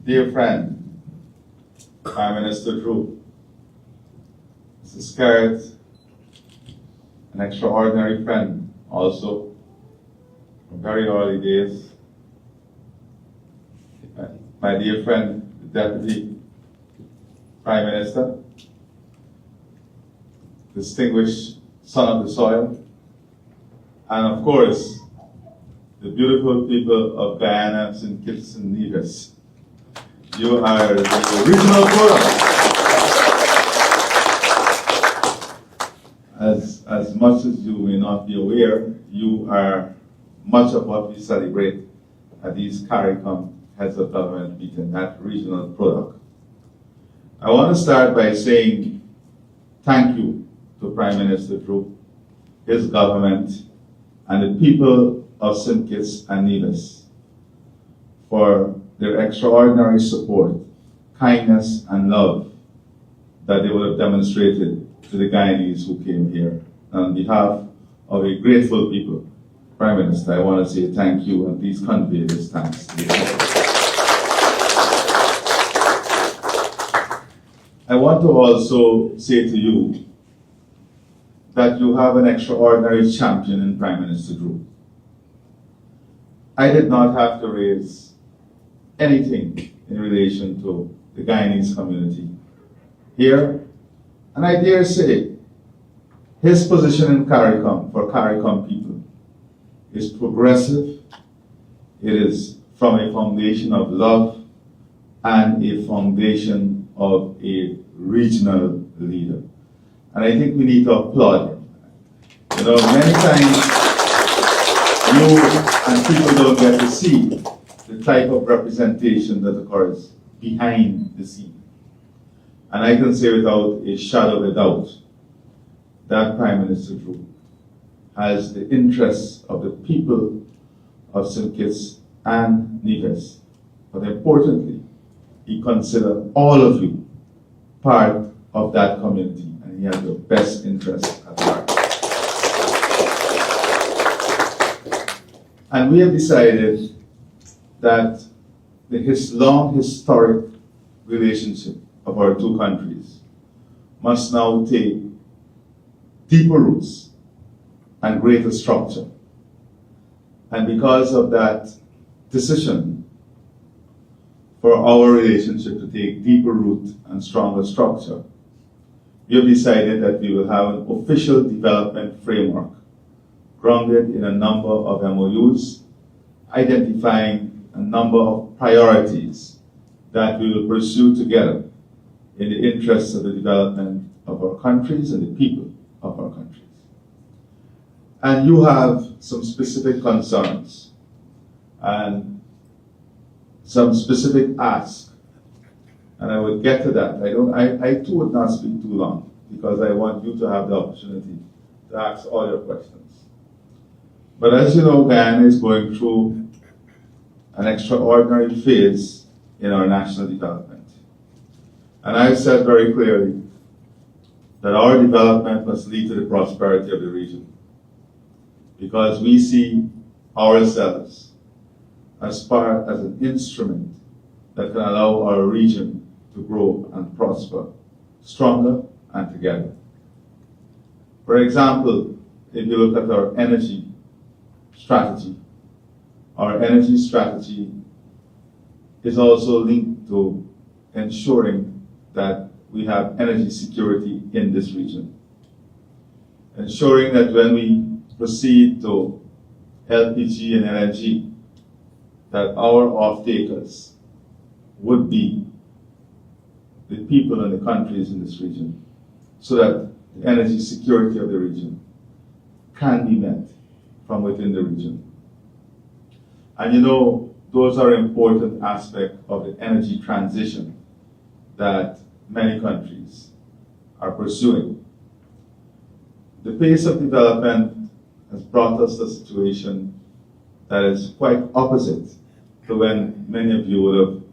Dear friend, Prime Minister Drew, Mr. Scarrett, an extraordinary friend also from very early days. My dear friend, the Deputy Prime Minister, distinguished son of the soil, and of course, the beautiful people of Guyana, St. Kitts and Nevis. You are the original product. As much as you may not be aware, you are much of what we celebrate at these CARICOM Heads of Government meeting, that regional product. I want to start by saying thank you to Prime Minister Drew, his government, and the people of St. Kitts and Nevis for their extraordinary support, kindness, and love that they would have demonstrated to the Guyanese who came here. And on behalf of a grateful people, Prime Minister, I want to say thank you, and please convey this thanks to the people. I want to also say to you that you have an extraordinary champion in Prime Minister Drew. I did not have to raise anything in relation to the Guyanese community here, and I dare say his position in CARICOM for CARICOM people is progressive. It is from a foundation of love and a foundation of a regional leader. And I think we need to applaud him. You know, many times you and people don't get to see the type of representation that occurs behind the scene. And I can say without a shadow of a doubt that Prime Minister Drew has the interests of the people of St. Kitts and Nevis. But importantly, he considers all of you part of that community, and he has your best interests at heart. And we have decided that the long historic relationship of our two countries must now take deeper roots and greater structure. And because of that decision for our relationship to take deeper root and stronger structure, we have decided that we will have an official development framework grounded in a number of MOUs, identifying a number of priorities that we will pursue together in the interests of the development of our countries and the people of our countries. And you have some specific concerns and some specific asks, and I will get to that. I too would not speak too long because I want you to have the opportunity to ask all your questions. But as you know, Guyana is going through an extraordinary phase in our national development. And I've said very clearly that our development must lead to the prosperity of the region, because we see ourselves as an instrument that can allow our region to grow and prosper stronger and together. For example, if you look at our energy strategy is also linked to ensuring that we have energy security in this region. Ensuring that when we proceed to LPG and LNG, that our off-takers would be the people and the countries in this region, so that the energy security of the region can be met from within the region. And you know, those are important aspects of the energy transition that many countries are pursuing. The pace of development has brought us to a situation that is quite opposite to when many of you would have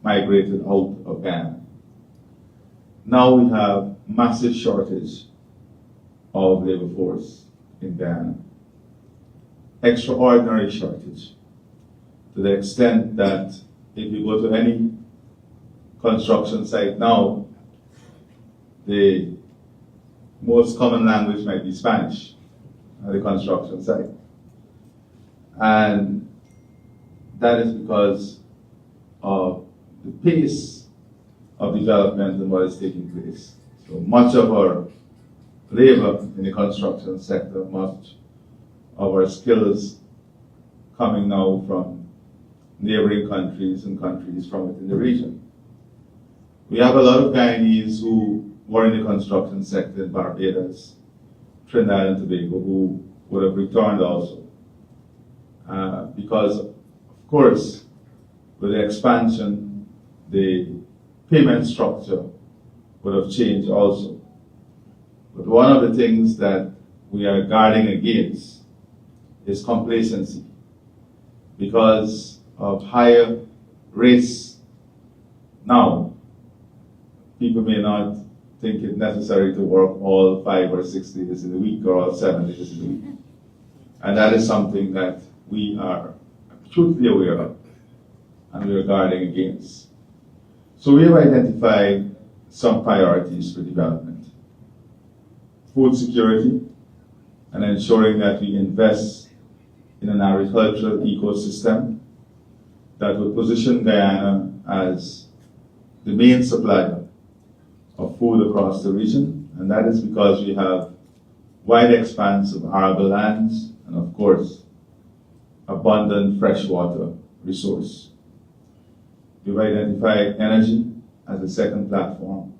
migrated out of Guyana. Now we have massive shortage of labor force in Guyana. Extraordinary shortage, to the extent that if you go to any construction site now, the most common language might be Spanish at the construction site. And that is because of the pace of development and what is taking place. So much of our labor in the construction sector, much of our skills coming now from neighboring countries and countries from within the region. We have a lot of Guyanese who were in the construction sector in Barbados, Trinidad and Tobago, who would have returned also. Because, of course, with the expansion, the payment structure would have changed also. But one of the things that we are guarding against is complacency. Because of higher rates now, people may not think it necessary to work all 5 or 6 days in a week or all 7 days in a week. And that is something that we are acutely aware of and we are guarding against. So we have identified some priorities for development. Food security and ensuring that we invest in an agricultural ecosystem that will position Guyana as the main supplier of food across the region, and that is because we have wide expanse of arable lands and, of course, abundant freshwater resource. We've identified energy as a second platform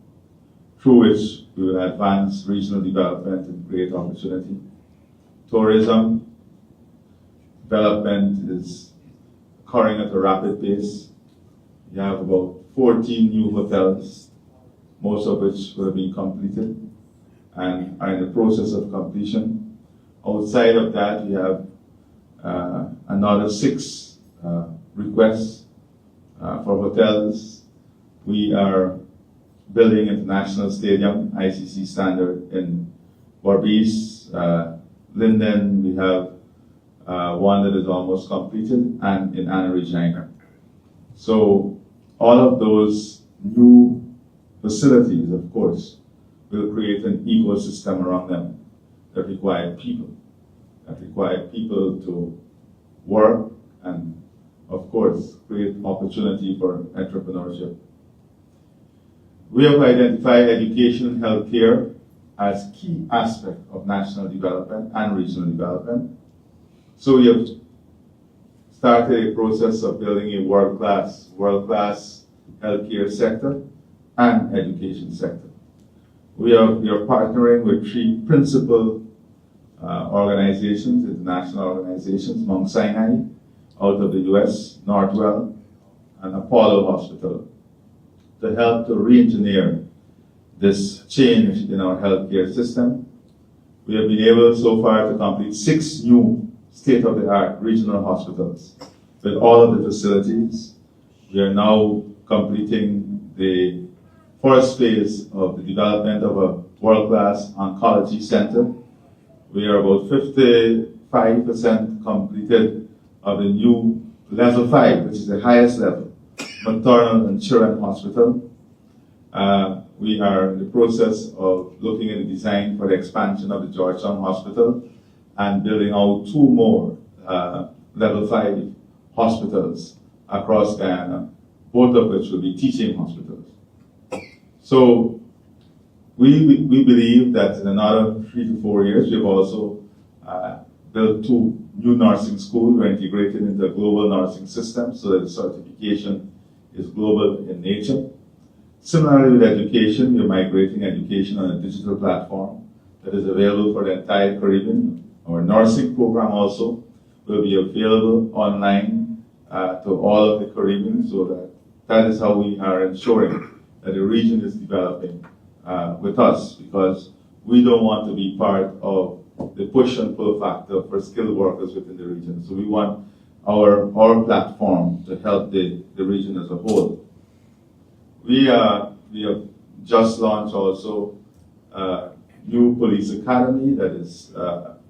through which we will advance regional development and create opportunity. Tourism development is occurring at a rapid pace. We have about 14 new hotels, most of which will be completed and are in the process of completion. Outside of that, we have another 6 requests for hotels. We are building International Stadium, ICC standard, in Berbice. Linden, we have one that is almost completed, and in Anna Regina. So all of those new facilities, of course, will create an ecosystem around them that require people to work and, of course, create opportunity for entrepreneurship. We have identified education and healthcare as key aspect of national development and regional development. So we have started a process of building a world-class healthcare sector and education sector. We are partnering with 3 principal organizations, international organizations, Mount Sinai out of the US, Northwell, and Apollo Hospital, to help to re-engineer this change in our healthcare system. We have been able so far to complete 6 new state-of-the-art regional hospitals with all of the facilities. We are now completing the first phase of the development of a world-class oncology center. We are about 55% completed of the new level 5, which is the highest level, maternal and children hospital. We are in the process of looking at the design for the expansion of the Georgetown Hospital and building out 2 more level 5 hospitals across Guyana, both of which will be teaching hospitals. So we believe that in another 3 to 4 years, we've also built 2 new nursing schools. We're integrated into a global nursing system so that the certification is global in nature. Similarly with education, we're migrating education on a digital platform that is available for the entire Caribbean. Our nursing program also will be available online to all of the Caribbean, so that is how we are ensuring that the region is developing with us, because we don't want to be part of the push and pull factor for skilled workers within the region. So we want our platform to help the region as a whole. We have just launched also a new police academy that is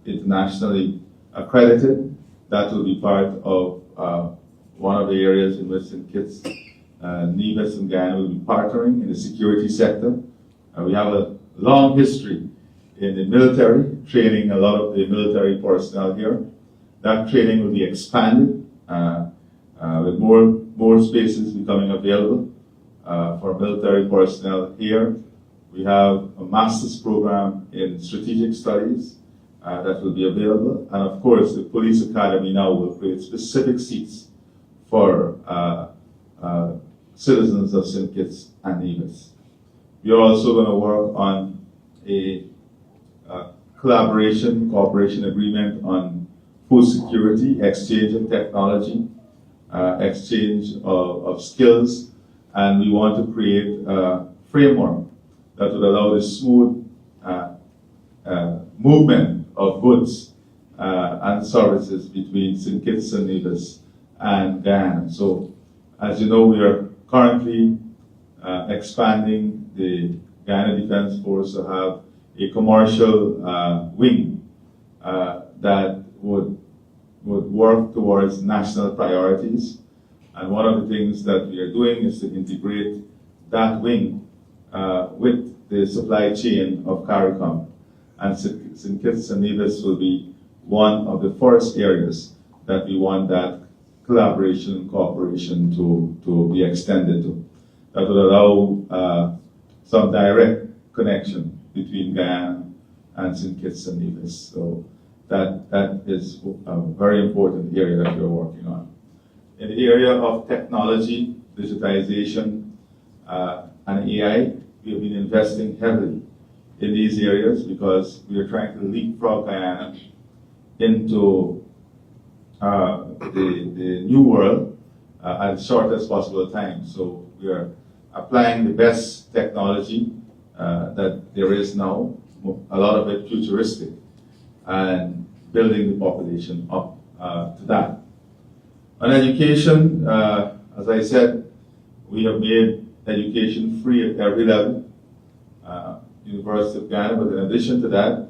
internationally accredited. That will be part of one of the areas in which St. Kitts, Nevis and Guyana will be partnering in the security sector. We have a long history in the military, training a lot of the military personnel here. That training will be expanded with more spaces becoming available for military personnel here. We have a master's program in strategic studies that will be available. And of course, the police academy now will create specific seats for citizens of St. Kitts and Nevis. We are also going to work on a cooperation agreement on food security, exchange of technology, exchange of skills, and we want to create a framework that would allow the smooth movement of goods and services between St. Kitts and Nevis and Guyana. So, as you know, we are currently expanding the Guyana Defense Force to have a commercial wing that would work towards national priorities. And one of the things that we are doing is to integrate that wing with the supply chain of CARICOM. And St. Kitts and Nevis will be one of the first areas that we want that collaboration and cooperation to be extended to. That will allow some direct connection between Guyana and St. Kitts and Nevis. So that is a very important area that we're working on. In the area of technology, digitization, and AI, we have been investing heavily in these areas because we are trying to leapfrog Guyana into the new world at the shortest possible time. So we are applying the best technology that there is now, a lot of it futuristic, and building the population up to that. On education, as I said, we have made education free at every level, University of Guyana, but in addition to that,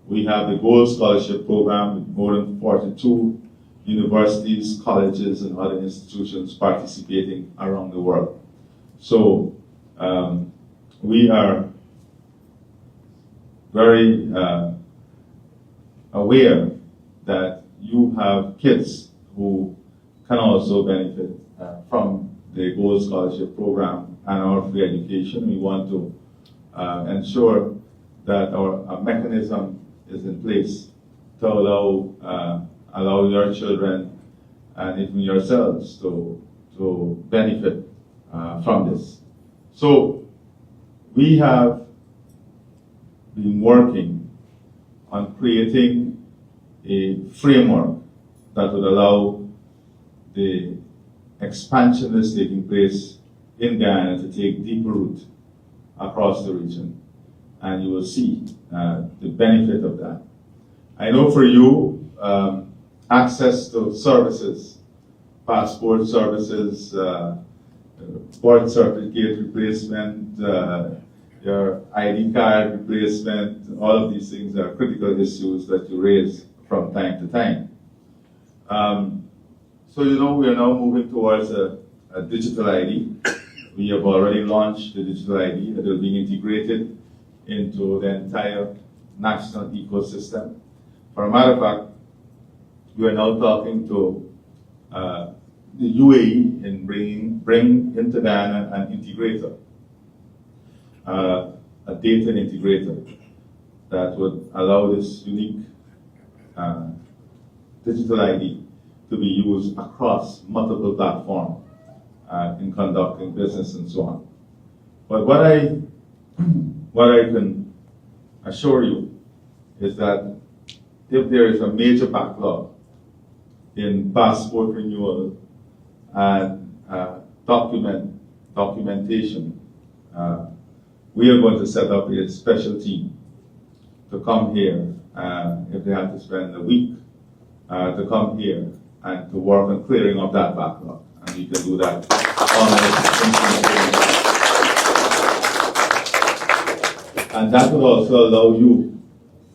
we have the Gold Scholarship Program with more than 42 universities, colleges, and other institutions participating around the world. So we are very aware that you have kids who can also benefit from the Gold Scholarship Program and our free education. We want to ensure that our mechanism is in place to allow your children and even yourselves to benefit from this. So we have been working on creating a framework that would allow the expansion that's taking place in Guyana to take deeper root across the region. And you will see the benefit of that. I know for you, access to services, passport services, birth certificate replacement, your ID card replacement, all of these things are critical issues that you raise from time to time. So you know we are now moving towards a digital ID. We have already launched the digital ID that will be integrated into the entire national ecosystem. For a matter of fact, we are now talking to the UAE in bringing into Guyana an integrator, a data integrator that would allow this unique digital ID to be used across multiple platforms in conducting business and so on. But what I can assure you is that if there is a major backlog in passport renewal and documentation, we are going to set up a special team to come here, if they have to spend a week, to come here and to work on clearing up that backlog. And we can do that and that will also allow you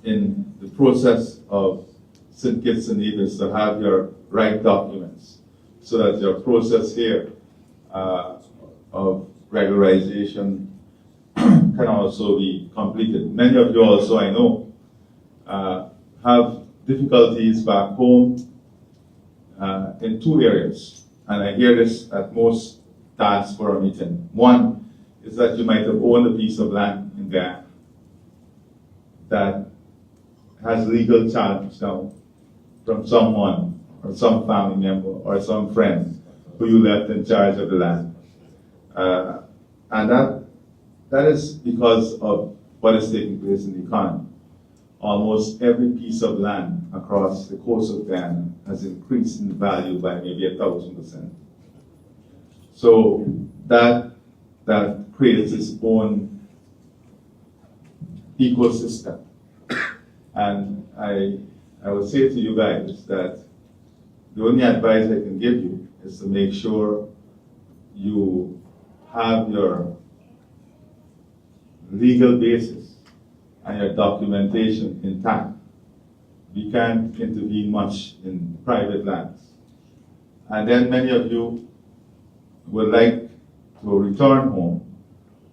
in the process of St. Kitts and Nevis to have your right documents so that your process here of regularization can also be completed. Many of you also, I know, have difficulties back home in two areas, and I hear this at most diaspora meeting. One is that you might have owned a piece of land in Guyana that has legal challenge now from someone or some family member or some friend who you left in charge of the land. And that is because of what is taking place in the economy. Almost every piece of land across the coast of Guyana has increased in value by maybe 1,000%. So that creates its own ecosystem. And I would say to you guys that the only advice I can give you is to make sure you have your legal basis and your documentation intact. We can't intervene much in private lands. And then many of you would like to return home,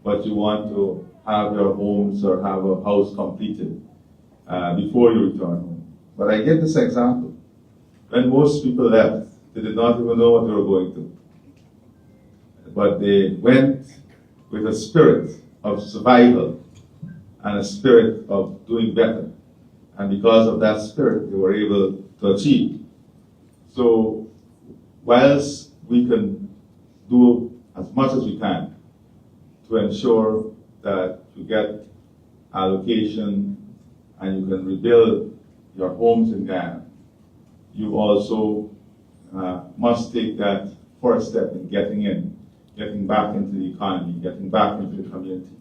but you want to have your homes or have a house completed before you return home. But I give this example. When most people left, they did not even know what they were going to. But they went with a spirit of survival and a spirit of doing better. And because of that spirit, they were able to achieve. So, whilst we can do as much as we can to ensure that you get allocation and you can rebuild your homes in Guyana, you also must take that first step in getting back into the economy, getting back into the community.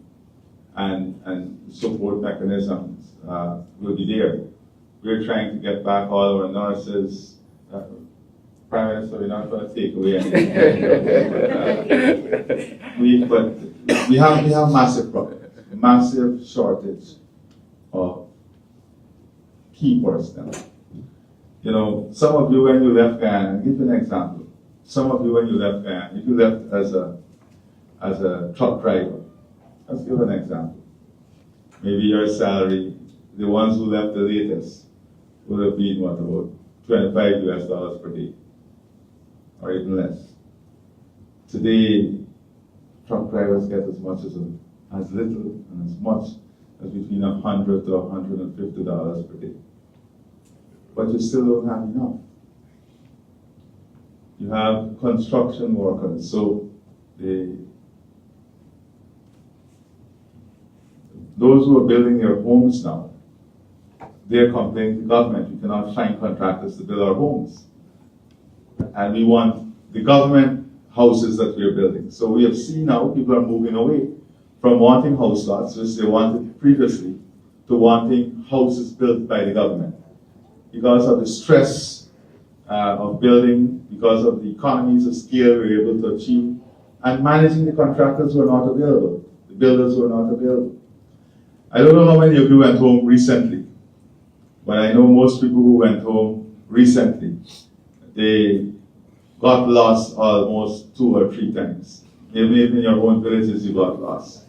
And support mechanisms will be there. We're trying to get back all our nurses. Prime Minister, we're not going to take away anything. But we have massive problems, massive shortage of key personnel. You know, some of you when you left Guyana, I'll give you an example. Some of you when you left Guyana, if you left as a truck driver, let's give an example. Maybe your salary, the ones who left the latest, would have been what, about $25 per day, or even less. Today, truck drivers get as little and as much as between $100 to $150 per day. But you still don't have enough. You have construction workers, so those who are building their homes now, they're complaining to the government, we cannot find contractors to build our homes. And we want the government houses that we're building. So we have seen now people are moving away from wanting house lots, which they wanted previously, to wanting houses built by the government. Because of the stress of building, because of the economies of scale we're able to achieve, and managing the contractors who are not available, the builders who are not available. I don't know how many of you went home recently, but I know most people who went home recently, they got lost almost 2 or 3 times. Maybe in your own villages you got lost.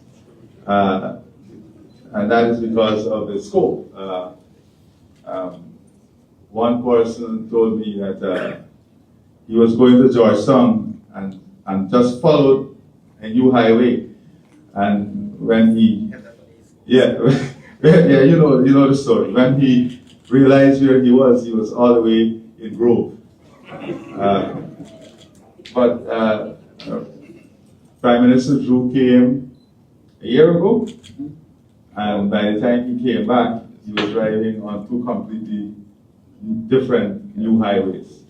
And that is because of the scope. One person told me that he was going to Georgetown and just followed a new highway. And when he, yeah, you know the story. When he realized where he was all the way in Grove. But Prime Minister Drew came a year ago, and by the time he came back, he was driving on 2 completely different new highways.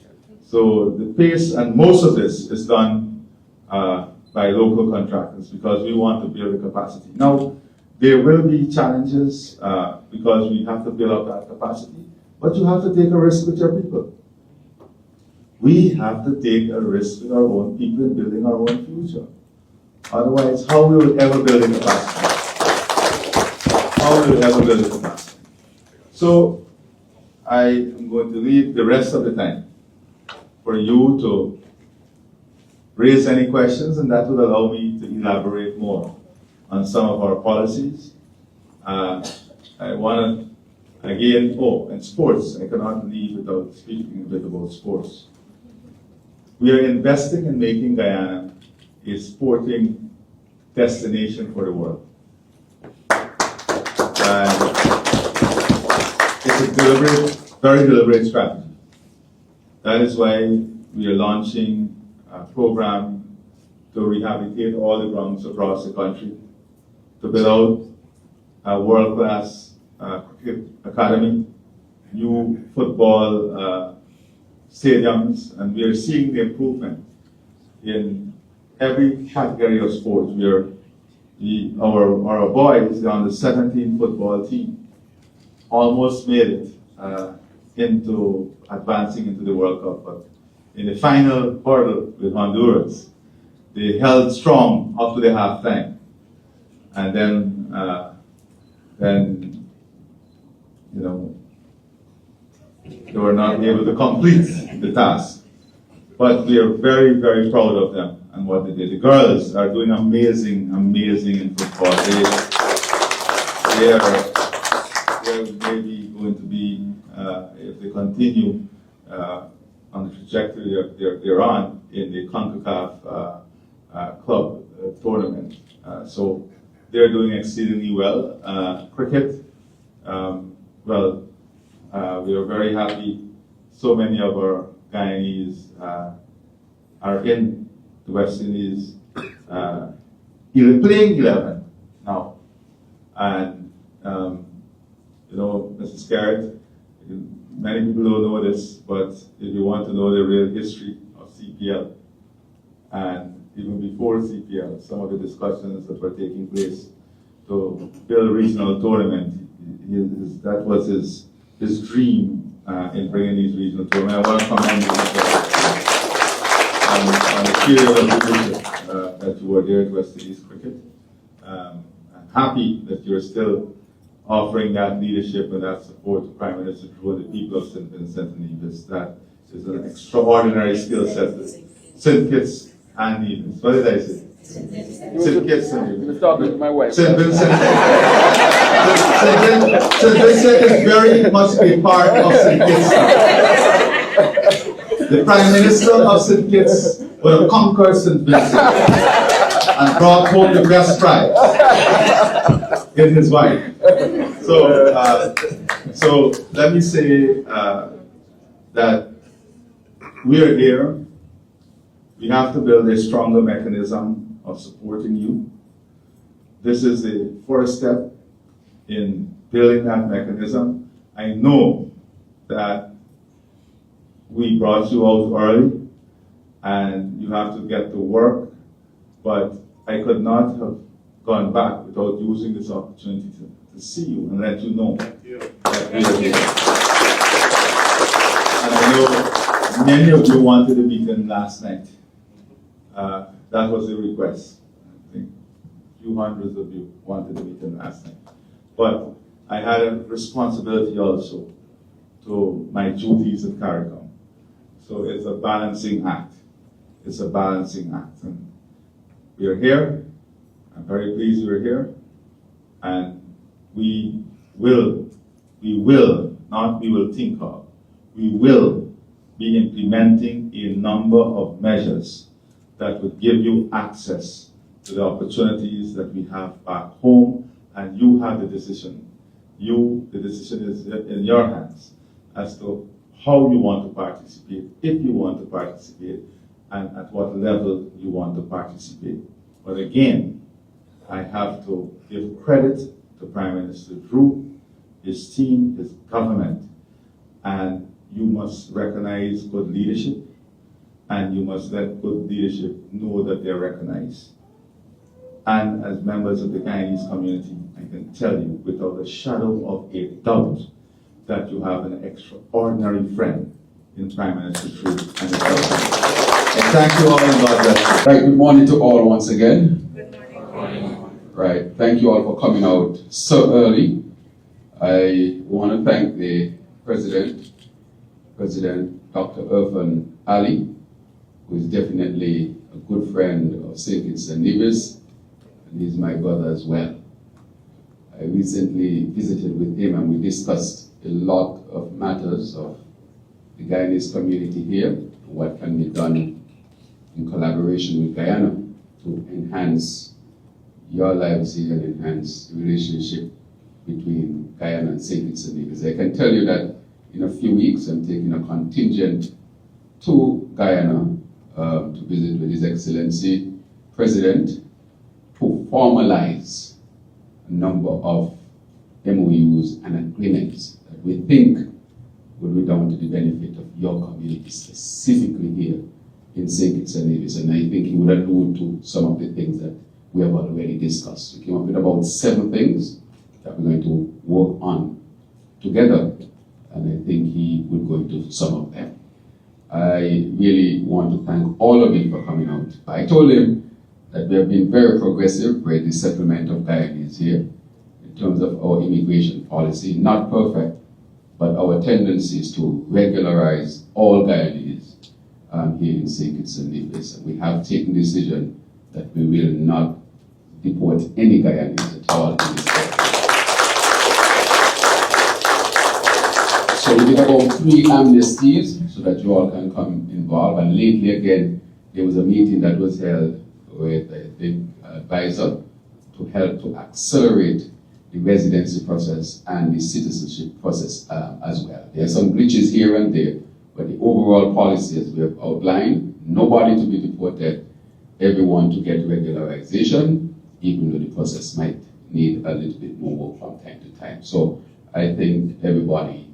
So the pace, and most of this is done by local contractors because we want to build the capacity. Now, there will be challenges because we have to build up that capacity, but you have to take a risk with your people. We have to take a risk with our own people in building our own future. Otherwise, how will we ever build a capacity? How will we ever build a capacity? So, I am going to leave the rest of the time for you to raise any questions, and that would allow me to elaborate more on some of our policies. I want to, again, and sports. I cannot leave without speaking a bit about sports. We are investing in making Guyana a sporting destination for the world. And it's a deliberate, very deliberate strategy. That is why we are launching a program to rehabilitate all the grounds across the country, to build out a world-class cricket academy, new football stadiums, and we are seeing the improvement in every category of sports. Our boys on the 17 football team almost made it into advancing into the World Cup, but in the final hurdle with Honduras, they held strong up to the halftime, and then they were not able to complete the task. But we are very, very proud of them and what they did. The girls are doing amazing in football. They are maybe going to be, if they continue on the trajectory they're on, in the CONCACAF club tournament. So they're doing exceedingly well. Cricket, we are very happy. So many of our Guyanese are in the West Indies, playing 11 now. And, Mrs. Garrett, many people don't know this, but if you want to know the real history of CPL, and even before CPL, some of the discussions that were taking place to build a regional tournament, that was his dream in bringing these regional tournaments. I want to commend you on the period of leadership that you were there at West Indies Cricket. I'm happy that you're still offering that leadership and that support to Prime Minister Drew and the people of St. Vincent and Nevis. That is an extraordinary skill set. St. Kitts and Nevis. What did I say? St. Kitts and Nevis. You're talking to my wife. St. Vincent. St. Vincent is very much a part of St. Kitts. The Prime Minister of St. Kitts would have conquered St. Vincent and brought home the best prize in his wife. So let me say that we are here. We have to build a stronger mechanism of supporting you. This is the first step in building that mechanism. I know that we brought you out early and you have to get to work, but I could not have gone back without using this opportunity to see you and let you know that we are here. And I know many of you wanted a meeting last night. That was the request. I think a few hundreds of you wanted a meeting last night. But I had a responsibility also to my duties at CARICOM. So it's a balancing act. It's a balancing act. And we are here. I'm very pleased we're here. And we will think of, we will be implementing a number of measures that would give you access to the opportunities that we have back home, and you have the decision. The decision is in your hands as to how you want to participate, if you want to participate, and at what level you want to participate. But again, I have to give credit to Prime Minister Drew, his team, his government, and you must recognize good leadership, and you must let good leadership know that they're recognized. And as members of the Guyanese community, I can tell you without a shadow of a doubt that you have an extraordinary friend in Prime Minister Drew and his government. And thank you all and God bless you. Right, good morning to all once again. Good morning. Right, thank you all for coming out so early. I want to thank the President Dr. Irfaan Ali, who is definitely a good friend of St. Kitts and Nevis, and he's my brother as well. I recently visited with him and we discussed a lot of matters of the Guyanese community here, what can be done in collaboration with Guyana to enhance your lives here and enhance the relationship between Guyana and St. Kitts and Nevis. I can tell you that in a few weeks I'm taking a contingent to Guyana to visit with His Excellency President to formalize a number of MOUs and agreements that we think will be down to the benefit of your community, specifically here in St. Kitts and Nevis. And I think he would allude to some of the things that we have already discussed. We came up with about 7 things that we're going to work on together, and I think he would go into some of them. I really want to thank all of you for coming out. I told him that we have been very progressive with the settlement of Guyanese here in terms of our immigration policy. Not perfect, but our tendency is to regularize all Guyanese here in St. Kitts and Nevis. And we have taken the decision that we will not deport any Guyanese at all in this country. So we did about 3 amnesties so that you all can come involved. And lately again, there was a meeting that was held with, I think, advisor to help to accelerate the residency process and the citizenship process as well. There are some glitches here and there, but the overall policy, as we have outlined, nobody to be deported, everyone to get regularization, even though the process might need a little bit more work from time to time. So I think everybody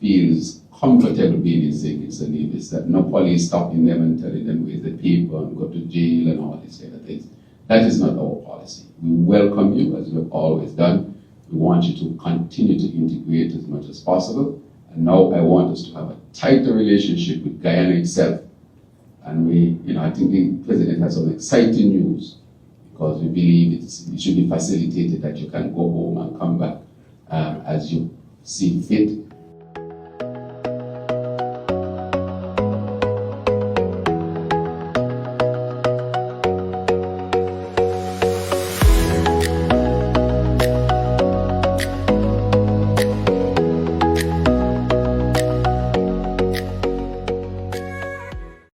feels comfortable being in St. Kitts and Nevis, that no police stopping them and telling them where's the paper and go to jail and all these kind of things. That is not our policy. We welcome you, as we have always done. We want you to continue to integrate as much as possible. And now I want us to have a tighter relationship with Guyana itself. And we, I think the President has some exciting news, because we believe it should be facilitated that you can go home and come back as you see fit.